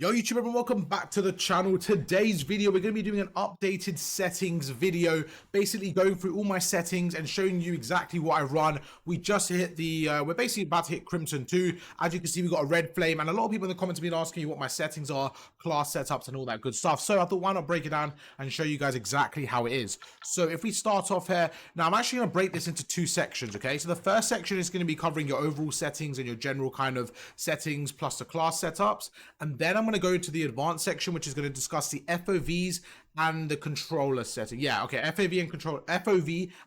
Yo YouTube everyone, welcome back to the channel. Today's video we're going to be doing an updated settings video, basically going through all my settings and showing you exactly what I run. We just hit the we're basically about to hit Crimson 2. As you can see, we got a red flame, and a lot of people in the comments have been asking you what my settings are, class setups and all that good stuff. So I thought, why not break it down and show you guys exactly how it is. So if we start off here, now I'm actually going to break this into two sections. Okay, so the first section is going to be covering your overall settings and your general kind of settings plus the class setups, and then I'm going to go to the advanced section, which is going to discuss the FOVs and the controller setting. Yeah, okay, FOV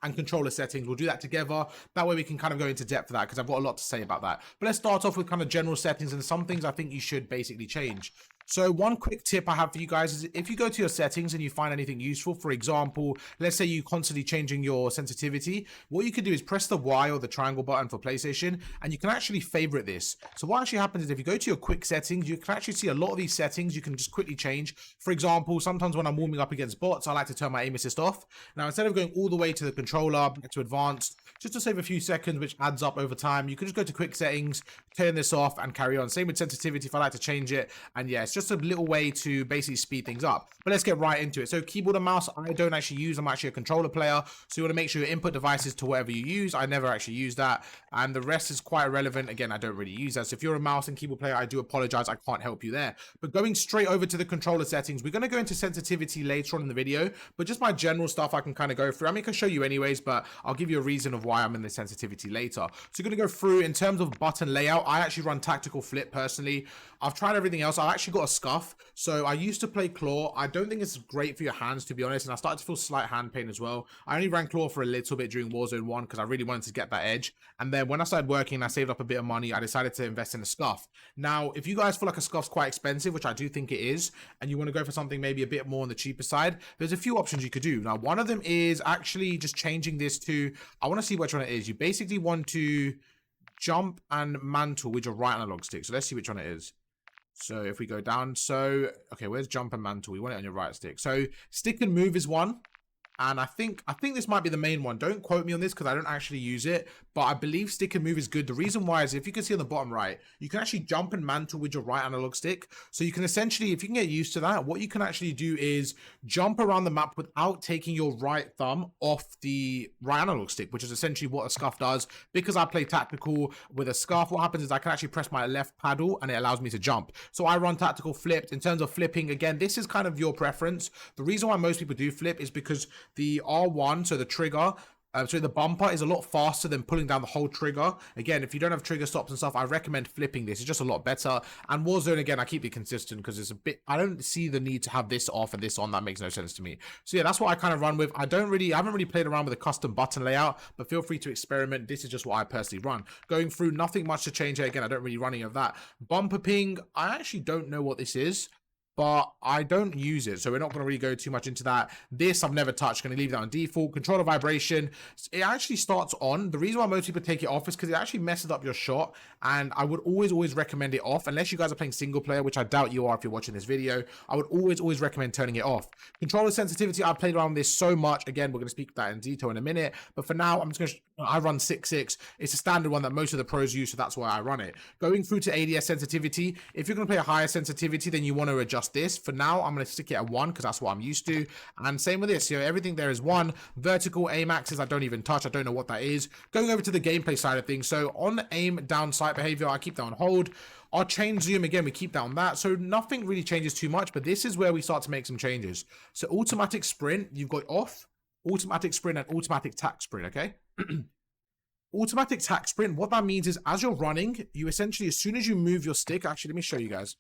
and controller settings. We'll do that together. That way we can kind of go into depth for that, because I've got a lot to say about that. But let's start off with kind of general settings and some things I think you should basically change. So one quick tip I have for you guys is if you go to your settings and you find anything useful, for example, let's say you're constantly changing your sensitivity, what you can do is press the Y or the triangle button for PlayStation, and you can actually favorite this. So what actually happens is if you go to your quick settings, you can actually see a lot of these settings you can just quickly change. For example, sometimes when I'm warming up against bots, I like to turn my aim assist off. Now, instead of going all the way to the controller, back to advanced, just to save a few seconds, which adds up over time, you can just go to quick settings, turn this off and carry on. Same with sensitivity if I like to change it. And yeah, it's just a little way to basically speed things up. But let's get right into it. So keyboard and mouse, I don't actually use. I'm actually a controller player. So you want to make sure your input devices to whatever you use. I never actually use that. And the rest is quite irrelevant. Again, I don't really use that. So if you're a mouse and keyboard player, I do apologize. I can't help you there. But going straight over to the controller settings, we're going to go into sensitivity later on in the video. But just my general stuff I can kind of go through. I mean, I can show you anyways, but I'll give you a reason of why I'm in the sensitivity later. So you're going to go through in terms of button layout. I actually run tactical flip personally. I've tried everything else. I've actually got a scuff. So I used to play claw. I don't think it's great for your hands, to be honest. And I started to feel slight hand pain as well. I only ran claw for a little bit during Warzone 1 because I really wanted to get that edge. And then when I started working, I saved up a bit of money. I decided to invest in a scuff. Now, if you guys feel like a scuff's quite expensive, which I do think it is, and you want to go for something maybe a bit more on the cheaper side, there's a few options you could do. Now, one of them is actually just changing this to, I want to see which one it is. You basically want to jump and mantle with your right analog stick. So let's see which one it is. So if we go down, so okay, where's jump and mantle? We want it on your right stick. So stick and move is one. And I think this might be the main one. Don't quote me on this because I don't actually use it, but I believe stick and move is good. The reason why is if you can see on the bottom right, you can actually jump and mantle with your right analog stick. So you can essentially, if you can get used to that, what you can actually do is jump around the map without taking your right thumb off the right analog stick, which is essentially what a scuff does. Because I play tactical with a scuff, what happens is I can actually press my left paddle and it allows me to jump. So I run tactical flipped. In terms of flipping, again, this is kind of your preference. The reason why most people do flip is because the R1, so the trigger, so the bumper is a lot faster than pulling down the whole trigger. Again, if you don't have trigger stops and stuff, I recommend flipping this. It's just a lot better. And Warzone, again, I keep it consistent because it's a bit, I don't see the need to have this off and this on. That makes no sense to me. So yeah, that's what I kind of run with. I haven't really played around with a custom button layout, but feel free to experiment. This is just what I personally run. Going through, nothing much to change here. Again, I don't really run any of that. Bumper ping, I actually don't know what this is, but I don't use it, so we're not going to really go too much into that. This I've never touched, going to leave that on default. Controller vibration, it actually starts on. The reason why most people take it off is because it actually messes up your shot, and I would always recommend it off, unless you guys are playing single player, which I doubt you are if you're watching this video. I would always recommend turning it off. Controller sensitivity, I've played around with this so much. Again, we're going to speak that in detail in a minute, but for now, I'm just going to, I run 6.6. It's a standard one that most of the pros use, so that's why I run it. Going through to ADS sensitivity, if you're going to play a higher sensitivity, then you want to adjust this. For now, I'm going to stick it at 1 because that's what I'm used to. And same with this, you know, everything there is 1. Vertical aim axis, I don't even touch. I don't know what that is. Going over to the gameplay side of things. So on aim down sight behavior, I keep that on hold. Our chain zoom, again, we keep that on that. So nothing really changes too much, but this is where we start to make some changes. So automatic sprint, you've got off, automatic sprint and automatic tack sprint, okay? Automatic tack sprint, what that means is as you're running, you essentially, as soon as you move your stick, actually, let me show you guys.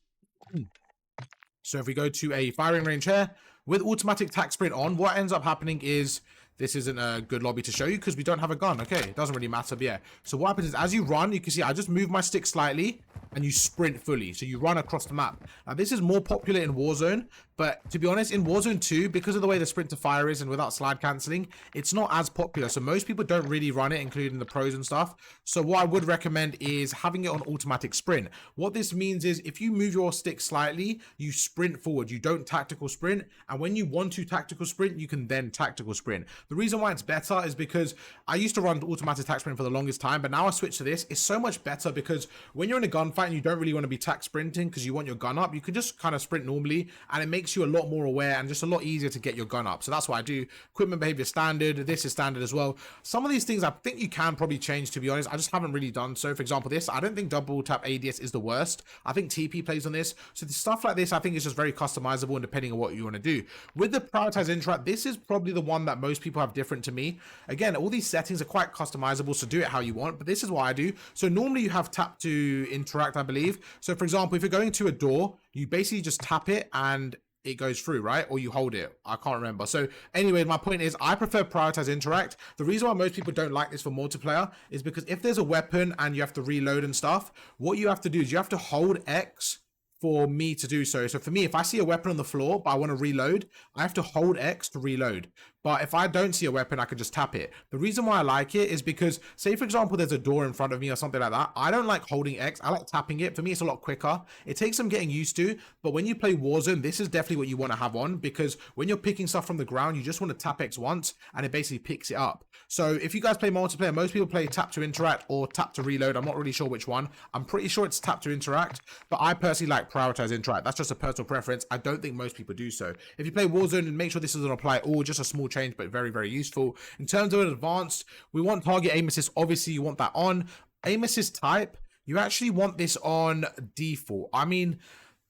So if we go to a firing range here, with automatic tack sprint on, what ends up happening is, this isn't a good lobby to show you because we don't have a gun. Okay, it doesn't really matter, but yeah. So what happens is as you run, you can see I just move my stick slightly and you sprint fully. So you run across the map. Now this is more popular in Warzone, but to be honest, in Warzone 2, because of the way the sprint to fire is and without slide cancelling, it's not as popular. So most people don't really run it, including the pros and stuff. So what I would recommend is having it on automatic sprint. What this means is if you move your stick slightly, you sprint forward. You don't tactical sprint. And when you want to tactical sprint, you can then tactical sprint. The reason why it's better is because I used to run automatic attack sprint for the longest time, but now I switched to this. It's so much better because when you're in a gunfight and you don't really want to be attack sprinting because you want your gun up, you can just kind of sprint normally, and it makes you a lot more aware and just a lot easier to get your gun up. So that's what I do. Equipment behavior standard. This is standard as well. Some of these things I think you can probably change, to be honest. I just haven't really done so. For example, this, I don't think double tap ADS is the worst. I think TP plays on this. So the stuff like this, I think is just very customizable and depending on what you want to do. With the prioritize interact, this is probably the one that most people have different to me. Again, all these settings are quite customizable, so do it how you want, but this is what I do. So normally you have tap to interact, I believe. So for example, if you're going to a door, you basically just tap it and it goes through, right? Or you hold it. I can't remember. So anyway, my point is I prefer prioritize interact. The reason why most people don't like this for multiplayer is because if there's a weapon and you have to reload and stuff, what you have to do is you have to hold X for me to do so. So for me, if I see a weapon on the floor, but I want to reload, I have to hold X to reload. But if I don't see a weapon, I can just tap it. The reason why I like it is because, say for example, there's a door in front of me or something like that. I don't like holding X. I like tapping it. For me, it's a lot quicker. It takes some getting used to, but when you play Warzone, this is definitely what you want to have on, because when you're picking stuff from the ground, you just want to tap X once and it basically picks it up. So if you guys play multiplayer, most people play tap to interact or tap to reload. I'm not really sure which one. I'm pretty sure it's tap to interact, but I personally like prioritize interact. That's just a personal preference. I don't think most people do so. If you play Warzone, make sure this doesn't apply at all. Just a small change, but very, very useful. In terms of advanced, we want target aim assist. Obviously, you want that on. Aim assist type, you actually want this on default. I mean,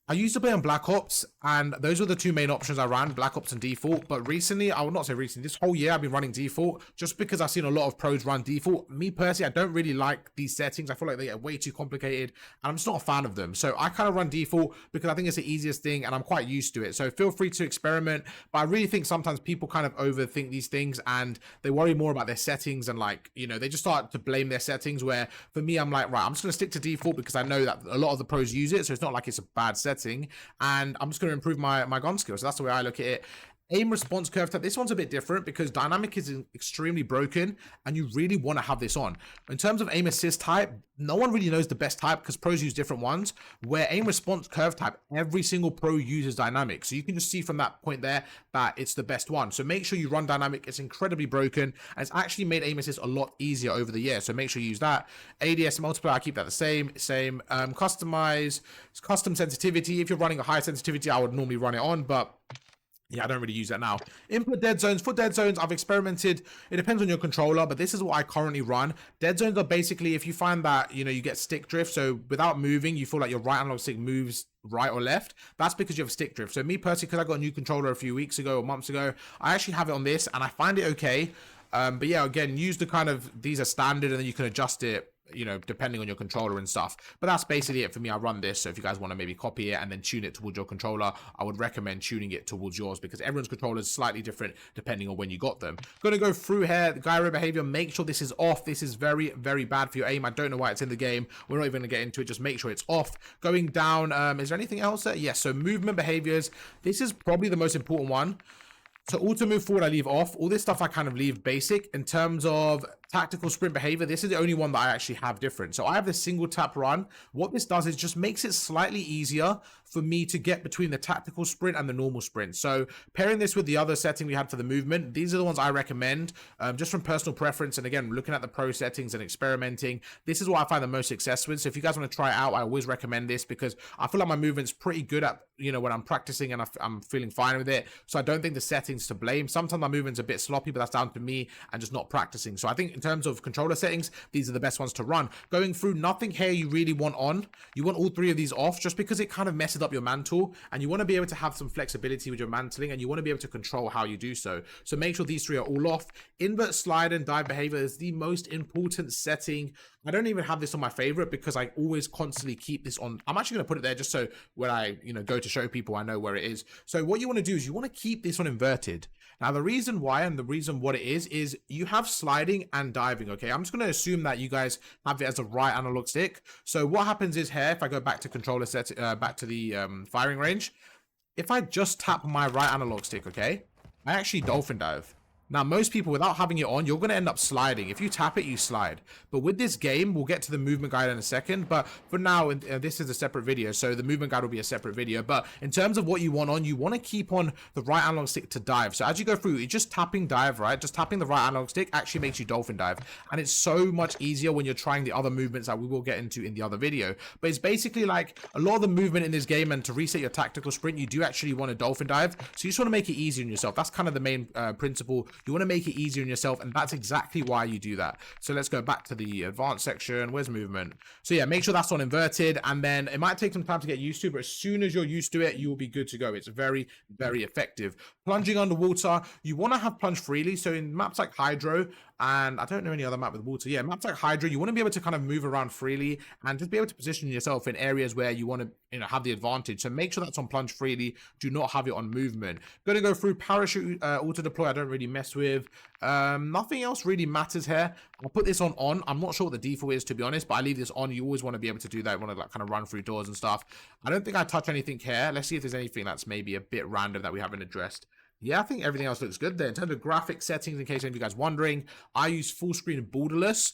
I used to play on Black Ops, and those were the two main options I ran, Black Ops and default. But recently, I would not say recently, this whole year I've been running default just because I've seen a lot of pros run default. Me personally, I don't really like these settings. I feel like they get way too complicated, and I'm just not a fan of them. So I kind of run default because I think it's the easiest thing, and I'm quite used to it. So feel free to experiment. But I really think sometimes people kind of overthink these things, and they worry more about their settings, and like, you know, they just start to blame their settings, where for me, I'm like, right, I'm just going to stick to default because I know that a lot of the pros use it. So it's not like it's a bad setting, and I'm just going to improve my gun skills. So that's the way I look at it. Aim response curve type, this one's a bit different because dynamic is extremely broken and you really want to have this on. In terms of aim assist type, no one really knows the best type because pros use different ones. Where aim response curve type, every single pro uses dynamic, so you can just see from that point there that it's the best one. So make sure you run dynamic. It's incredibly broken and it's actually made aim assist a lot easier over the year, so make sure you use that. ADS multiplier, I keep that the same. Customize custom sensitivity. If you're running a high sensitivity, I would normally run it on, but yeah, I don't really use that now. Input dead zones. For dead zones, I've experimented. It depends on your controller, but this is what I currently run. Dead zones are basically if you find that, you know, you get stick drift. So without moving, you feel like your right analog stick moves right or left. That's because you have stick drift. So me personally, because I got a new controller a few weeks ago or months ago, I actually have it on this and I find it okay. But yeah, again, use the kind of, these are standard and then you can adjust it, you know, depending on your controller and stuff. But that's basically it for me. I run this, so if you guys want to maybe copy it and then tune it towards your controller, I would recommend tuning it towards yours because everyone's controller is slightly different depending on when you got them. Gonna go through here, the gyro behavior, make sure this is off. This is very, very bad for your aim. I don't know why it's in the game. We're not even gonna get into it. Just make sure it's off. Going down, is there anything else there? Yes, so movement behaviors. This is probably the most important one. So auto move forward, I leave off. All this stuff I kind of leave basic. In terms of tactical sprint behavior, this is the only one that I actually have different. So I have the single tap run. What this does is just makes it slightly easier for me to get between the tactical sprint and the normal sprint. So pairing this with the other setting we had for the movement, these are the ones I recommend, just from personal preference. And again, looking at the pro settings and experimenting, this is what I find the most success with. So if you guys want to try it out, I always recommend this because I feel like my movement's pretty good at, you know, when I'm practicing and I'm feeling fine with it. So I don't think the settings to blame. Sometimes my movement's a bit sloppy, but that's down to me and just not practicing. So I think in terms of controller settings, these are the best ones to run. Going through, nothing here you really want on. You want all three of these off just because it kind of messes up your mantle, and you want to be able to have some flexibility with your mantling, and you want to be able to control how you do so. So make sure these three are all off. Invert slide and dive behavior is the most important setting. I don't even have this on my favorite because I always constantly keep this on. I'm actually going to put it there just so when I, you know, go to show people, I know where it is. So what you want to do is you want to keep this on inverted. Now, the reason why and the reason what it is you have sliding and diving, okay? I'm just going to assume that you guys have it as a right analog stick. So what happens is here, if I go back to controller set, back to the firing range, if I just tap my right analog stick, okay, I actually dolphin dive. Now, most people, without having it on, you're going to end up sliding. If you tap it, you slide. But with this game, we'll get to the movement guide in a second. But for now, this is a separate video, so the movement guide will be a separate video. But in terms of what you want to keep on the right analog stick to dive. So as you go through, you're just tapping dive, right? Just tapping the right analog stick actually makes you dolphin dive. And it's so much easier when you're trying the other movements that we will get into in the other video. But it's basically like a lot of the movement in this game, and to reset your tactical sprint, you do actually want to dolphin dive. So you just want to make it easier on yourself. That's kind of the main principle. You want to make it easier on yourself, and that's exactly why you do that. So let's go back to the advanced section. Where's movement? So yeah, make sure that's on inverted, and then it might take some time to get used to, but as soon as you're used to it, you will be good to go. It's very, very effective. Plunging underwater, you want to have plunge freely. So in maps like Hydro, and I don't know any other map with water. Yeah, maps like Hydra, you want to be able to kind of move around freely and just be able to position yourself in areas where you want to, have the advantage. So make sure that's on plunge freely. Do not have it on movement. Going to go through parachute auto deploy. I don't really mess with. Nothing else really matters here. I'll put this on. I'm not sure what the default is, to be honest, but I leave this on. You always want to be able to do that. You want to like kind of run through doors and stuff. I don't think I touch anything here. Let's see if there's anything that's maybe a bit random that we haven't addressed. Yeah, I think everything else looks good there. In terms of graphic settings, in case any of you guys wondering, I use full screen borderless.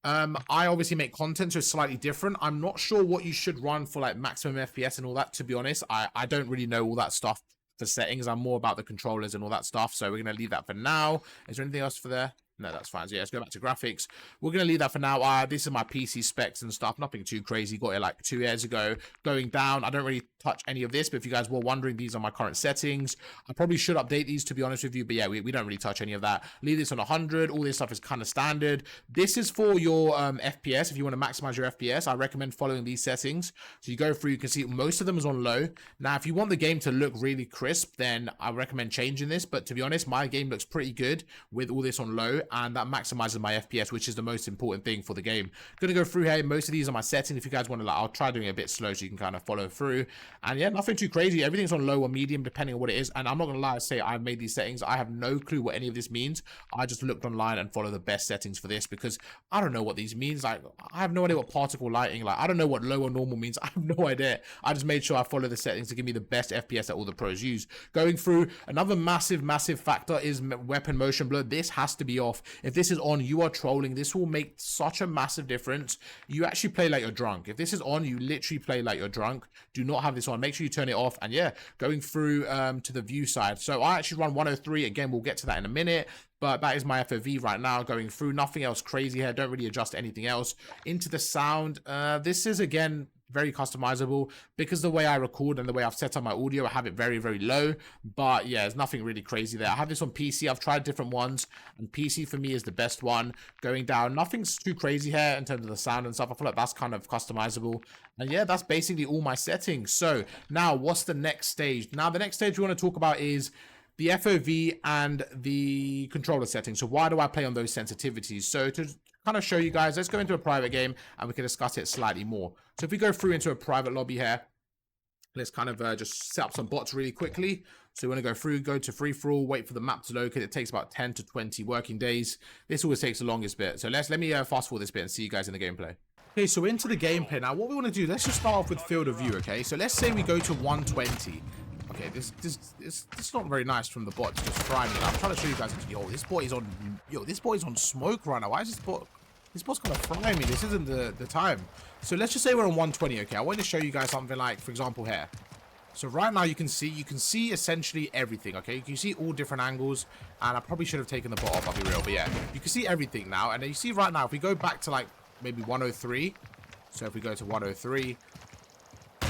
I obviously make content, so it's slightly different. I'm not sure what you should run for like maximum FPS and all that, to be honest. I don't really know all that stuff for settings. I'm more about the controllers and all that stuff, so we're going to leave that for now. Is there anything else for there? No, that's fine. So yeah, let's go back to graphics. We're going to leave that for now. This is my PC specs and stuff. Nothing too crazy. Got it like 2 years ago. Going down, I don't really touch any of this, but if you guys were wondering, these are my current settings. I probably should update these, to be honest with you, but yeah, we don't really touch any of that. Leave this on 100. All this stuff is kind of standard. This is for your FPS. If you want to maximize your FPS, I recommend following these settings. So you go through, you can see most of them is on low. Now, if you want the game to look really crisp, then I recommend changing this, but to be honest, my game looks pretty good with all this on low, and that maximizes my FPS, which is the most important thing for the game. Gonna go through here. Most of these are my settings. If you guys want to, like, I'll try doing it a bit slow so you can kind of follow through. And yeah, nothing too crazy. Everything's on low or medium depending on what it is. And I'm not gonna lie, say I've made these settings. I have no clue what any of this means. I just looked online and followed the best settings for this because I don't know what these means. Like, I have no idea what particle lighting, like I don't know what low or normal means. I have no idea. I just made sure I follow the settings to give me the best FPS that all the pros use. Going through, another massive factor is weapon motion blur. This has to be off. If this is on, you are trolling. This will make such a massive difference. You actually play like you're drunk. If this is on, you literally play like you're drunk. Do not have this on. Make sure you turn it off. And yeah, going through to the view side. So I actually run 103. Again, we'll get to that in a minute. But that is my FOV right now. Going through, nothing else crazy here. Don't really adjust anything else. Into the sound. This is, again, very customizable because the way I record and the way I've set up my audio, I have it very, very low. But yeah, there's nothing really crazy there. I have this on PC. I've tried different ones, and PC for me is the best one. Going down, nothing's too crazy here in terms of the sound and stuff. I feel like that's kind of customizable. And yeah, that's basically all my settings. So now, what's the next stage? Now, the next stage we want to talk about is the FOV and the controller settings. So why do I play on those sensitivities? So to kind of show you guys, let's go into a private game and we can discuss it slightly more. So if we go through into a private lobby here, let's kind of just set up some bots really quickly. So we want to go through, go to free for all, wait for the map to load, because it takes about 10 to 20 working days. This always takes the longest bit. So let me fast forward this bit and see you guys in the gameplay. Okay, so into the gameplay now. What we want to do, let's just start off with field of view. Okay, so let's say we go to 120. Okay, this is not very nice from the bot to just fry me. I'm trying to show you guys. This boy is on smoke right now. Why is this bot? This bot's gonna fry me. This isn't the time. So let's just say we're on 120. Okay, I want to show you guys something like, for example, here. So right now you can see essentially everything. Okay, you can see all different angles, and I probably should have taken the bot off. I'll be real, but yeah, you can see everything now. And you see right now, if we go back to like maybe 103. So if we go to 103.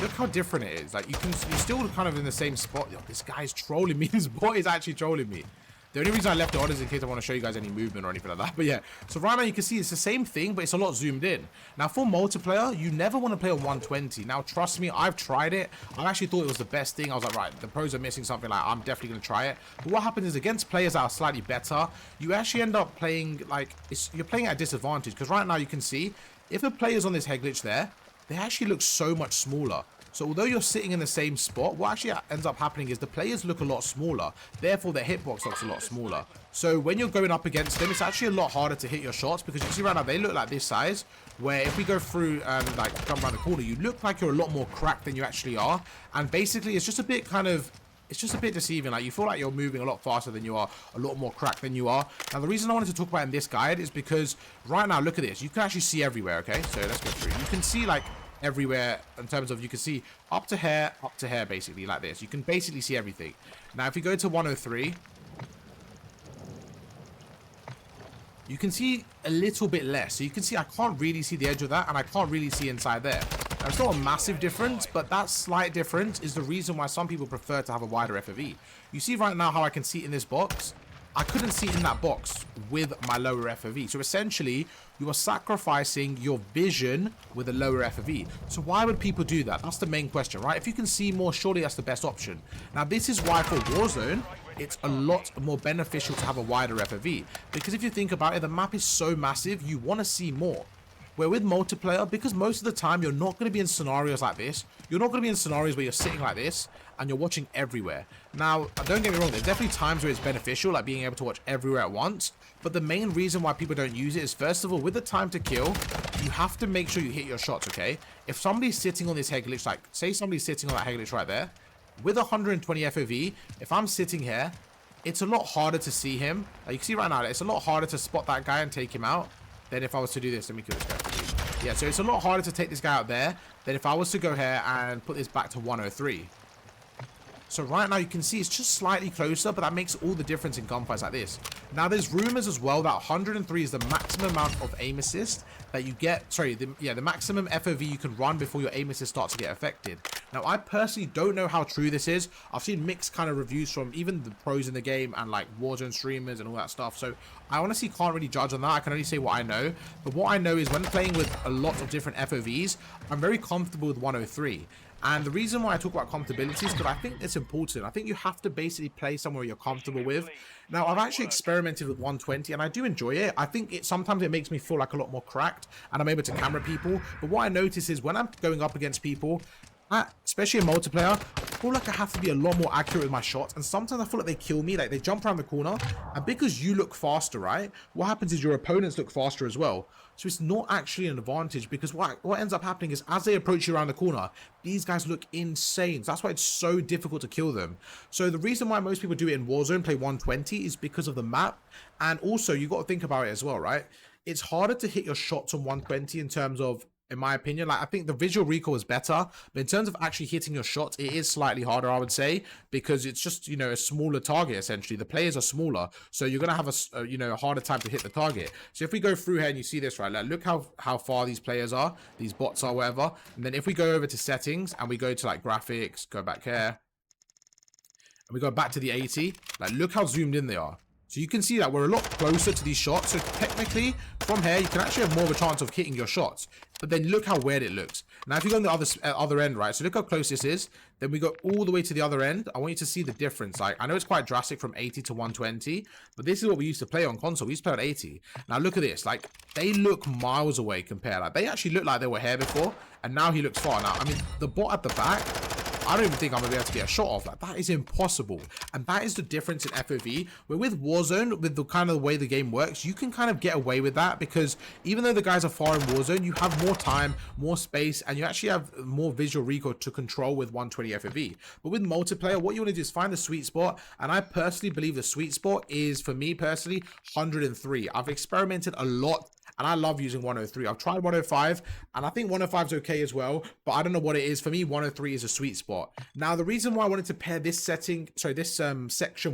Look how different it is. Like, you're still kind of in the same spot. Yo, this guy's trolling me. This boy is actually trolling me. The only reason I left it on is in case I want to show you guys any movement or anything like that. But yeah, so right now you can see it's the same thing, but it's a lot zoomed in. Now for multiplayer, you never want to play on 120. Now trust me, I've tried it. I actually thought it was the best thing. I was like, right, the pros are missing something. Like, I'm definitely going to try it. But what happens is, against players that are slightly better, you actually end up playing like you're playing at a disadvantage. Because right now you can see if a player's on this head glitch there, they actually look so much smaller. So although you're sitting in the same spot, what actually ends up happening is the players look a lot smaller. Therefore, their hitbox looks a lot smaller. So when you're going up against them, it's actually a lot harder to hit your shots, because you see right now, they look like this size, where if we go through and like come around the corner, you look like you're a lot more cracked than you actually are. And basically, it's just a bit kind of, it's just a bit deceiving. Like, you feel like you're moving a lot faster than you are, a lot more cracked than you are. Now, the reason I wanted to talk about in this guide is because right now, look at this. You can actually see everywhere, okay? So let's go through. You can see, like, everywhere in terms of, you can see up to here, basically, like this. You can basically see everything. Now, if you go to 103... you can see a little bit less. So you can see I can't really see the edge of that, and I can't really see inside there. Now, it's not a massive difference, but that slight difference is the reason why some people prefer to have a wider FOV. You see right now how I can see in this box? I couldn't see in that box with my lower FOV. So essentially, you are sacrificing your vision with a lower FOV. So why would people do that? That's the main question, right? If you can see more, surely that's the best option. Now, this is why for Warzone, it's a lot more beneficial to have a wider FOV. Because if you think about it, the map is so massive, you want to see more. Where with multiplayer, because most of the time you're not going to be in scenarios like this. You're not going to be in scenarios where you're sitting like this and you're watching everywhere. Now, don't get me wrong, there's definitely times where it's beneficial, like being able to watch everywhere at once. But the main reason why people don't use it is, first of all, with the time to kill, you have to make sure you hit your shots, okay? If somebody's sitting on this head glitch, like say somebody's sitting on that head glitch right there, with 120 FOV, if I'm sitting here, it's a lot harder to see him. Like you can see right now, it's a lot harder to spot that guy and take him out than if I was to do this. Let me kill this guy. Yeah, so it's a lot harder to take this guy out there than if I was to go here and put this back to 103. So right now you can see it's just slightly closer, but that makes all the difference in gunfights like this. Now there's rumors as well that 103 is the maximum amount of aim assist that you get. Sorry, the maximum FOV you can run before your aim assist starts to get affected. Now I personally don't know how true this is. I've seen mixed kind of reviews from even the pros in the game and like Warzone streamers and all that stuff. So I honestly can't really judge on that. I can only say what I know. But what I know is when playing with a lot of different FOVs, I'm very comfortable with 103. And the reason why I talk about comfortability is because I think it's important. I think you have to basically play somewhere you're comfortable with. Now, I've actually experimented with 120 and I do enjoy it. I think sometimes it makes me feel like a lot more cracked and I'm able to camera people. But what I notice is when I'm going up against people, especially in multiplayer, I feel like I have to be a lot more accurate with my shots, and sometimes I feel like they kill me, like they jump around the corner, and because you look faster, right, what happens is your opponents look faster as well. So it's not actually an advantage, because what ends up happening is as they approach you around the corner, these guys look insane. So that's why it's so difficult to kill them. So the reason why most people do it in Warzone, play 120, is because of the map, and also you got to think about it as well, right? It's harder to hit your shots on 120 in terms of, in my opinion, like I think the visual recoil is better, but in terms of actually hitting your shots, it is slightly harder, I would say, because it's just, you know, a smaller target essentially. The players are smaller, so you're gonna have a harder time to hit the target. So if we go through here and you see this, right, like look how far these players are, these bots are, whatever. And then if we go over to settings and we go to like graphics, go back here, and we go back to the 80, like look how zoomed in they are. So you can see that we're a lot closer to these shots. So technically, from here, you can actually have more of a chance of hitting your shots. But then look how weird it looks. Now, if you go on the other end, right? So look how close this is. Then we go all the way to the other end. I want you to see the difference. Like, I know it's quite drastic from 80 to 120, but this is what we used to play on console. We used to play on 80. Now look at this. Like, they look miles away compared. Like, they actually look like they were here before, and now he looks far. Now, I mean, the bot at the back, I don't even think I'm gonna be able to get a shot off. Like, that is impossible. And that is the difference in FOV. Where with Warzone, with the kind of the way the game works, you can kind of get away with that, because even though the guys are far in Warzone, you have more time, more space, and you actually have more visual recoil to control with 120 FOV. But with multiplayer, what you want to do is find the sweet spot. And I personally believe the sweet spot is, for me personally, 103. I've experimented a lot, and I love using 103. I've tried 105, and I think 105 is okay as well, but I don't know what it is. For me, 103 is a sweet spot. Now, the reason why I wanted to pair this section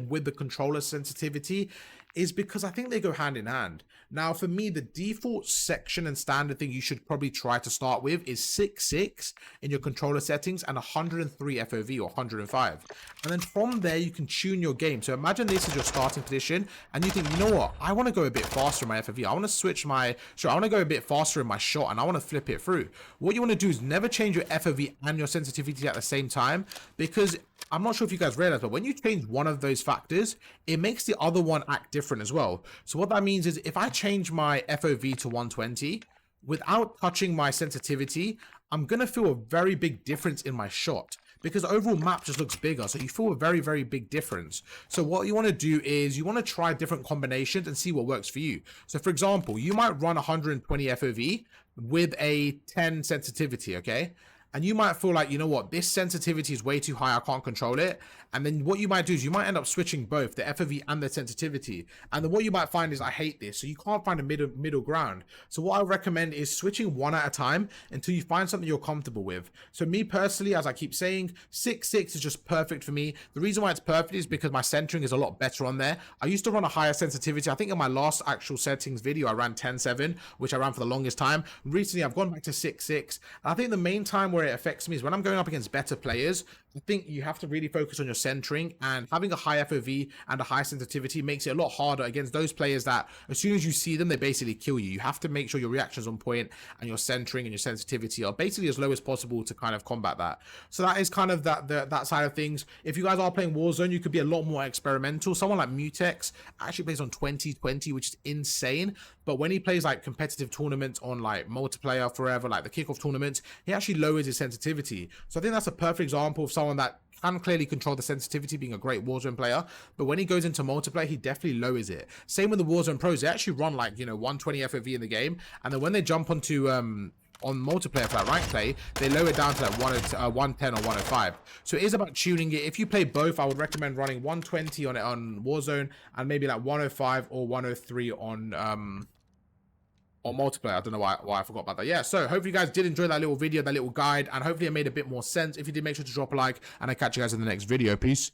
with the controller sensitivity is because I think they go hand in hand. Now, for me, the default section and standard thing you should probably try to start with is 6.6 in your controller settings and 103 FOV or 105. And then from there, you can tune your game. So imagine this is your starting position and you think, you know what? I want to go a bit faster in my FOV. I want to switch I want to go a bit faster in my shot and I want to flip it through. What you want to do is never change your FOV and your sensitivity at the same time, because I'm not sure if you guys realize, but when you change one of those factors, it makes the other one act different as well. So what that means is if I change my FOV to 120 without touching my sensitivity, I'm going to feel a very big difference in my shot, because the overall map just looks bigger. So you feel a very, very big difference. So what you want to do is you want to try different combinations and see what works for you. So for example, you might run 120 FOV with a 10 sensitivity, okay? and you might feel like, you know what, this sensitivity is way too high, I can't control it. And then what you might do is you might end up switching both the FOV and the sensitivity. And then what you might find is, I hate this. So you can't find a middle ground. So what I recommend is switching one at a time until you find something you're comfortable with. So me personally, as I keep saying, 6.6 is just perfect for me. The reason why it's perfect is because my centering is a lot better on there. I used to run a higher sensitivity. I think in my last actual settings video, I ran 10.7, which I ran for the longest time. Recently, I've gone back to 6.6. And I think the main time where it affects me is when I'm going up against better players. I think you have to really focus on your centering, and having a high FOV and a high sensitivity makes it a lot harder against those players that as soon as you see them, they basically kill you. You have to make sure your reactions on point and your centering and your sensitivity are basically as low as possible to kind of combat that. So that is kind of that side of things. If you guys are playing Warzone, you could be a lot more experimental. Someone like Mutex actually plays on 2020, which is insane. But when he plays like competitive tournaments on like multiplayer forever, like the kickoff tournaments, he actually lowers his sensitivity. So I think that's a perfect example of someone that can clearly control the sensitivity, being a great Warzone player, but when he goes into multiplayer, he definitely lowers it. Same with the Warzone pros. They actually run like, you know, 120 FOV in the game, and then when they jump onto on multiplayer for that ranked play, they lower it down to like 110 or 105. So it is about tuning it. If you play both, I would recommend running 120 on Warzone and maybe like 105 or 103 on multiplayer. I don't know why I forgot about that. Yeah, so hopefully you guys did enjoy that little video, that little guide, and hopefully it made a bit more sense. If you did, make sure to drop a like, and I'll catch you guys in the next video. Peace.